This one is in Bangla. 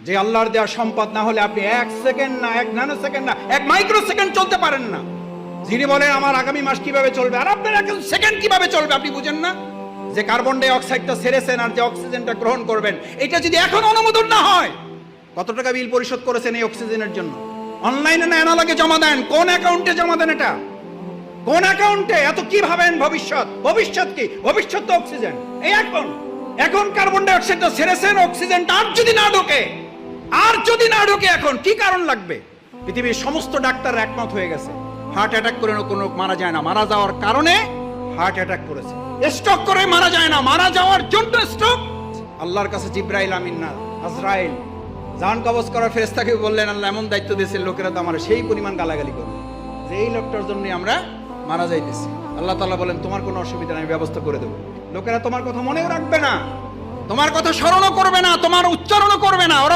যে আল্লাহর দেওয়া সম্পদ না হলে আপনি 1 সেকেন্ড না, 1 ন্যানো সেকেন্ড না, 1 মাইক্রো সেকেন্ড চলতে পারেন না। যিনি বলেন আমার আগামী মাস কিভাবে চলবে, আর আপনার 1 সেকেন্ড কিভাবে চলবে আপনি বুঝেন না? যে কার্বন ডাই অক্সাইডটা ছেড়েছেন আর যে অক্সিজেনটা গ্রহণ করবেন, এটা যদি এখন অনুমোদন না হয়, কত টাকা বিল পরিশোধ করেছেন এই অক্সিজেনের জন্য? অনলাইনে না অ্যানালগে জমা দেন? কোন অ্যাকাউন্টে জমা দেন? এটা কোন অ্যাকাউন্টে? এত কি ভাবেন ভবিষ্যৎ? ভবিষ্যৎ কি? ভবিষ্যৎ তো অক্সিজেন। এই এখন কার্বন ডাই অক্সাইডটা ছেড়েছেন, অক্সিজেনটা আর যদি না ঢোকে, এখন কি কারণ লাগবে? পৃথিবীর সমস্ত ডাক্তার একমত হয়ে গেছে, হার্ট অ্যাটাক করে কোনো মারা যায় না, মারা যাওয়ার কারণে হার্ট অ্যাটাক করেছে। স্ট্রোক করে মারা যায় না, মারা যাওয়ার জন্য স্ট্রোক। আল্লাহর কাছে জিব্রাইল আমিন না, আজরাইল জান কবজ করার ফেরেশতাকে বললেন, আল্লাহ এমন দায়িত্ব দিয়েছে, লোকেরা তো আমার সেই পরিমাণ গালাগালি করবে যে এই লোকটার জন্য আমরা মারা যাইতেছি। আল্লাহ তাআলা বলেন, তোমার কোনো অসুবিধা নেই, ব্যবস্থা করে দেবো। লোকেরা তোমার কথা মনেও রাখবে না, তোমার কথা স্মরণও করবে না, তোমার উচ্চারণও করবে না। ওরা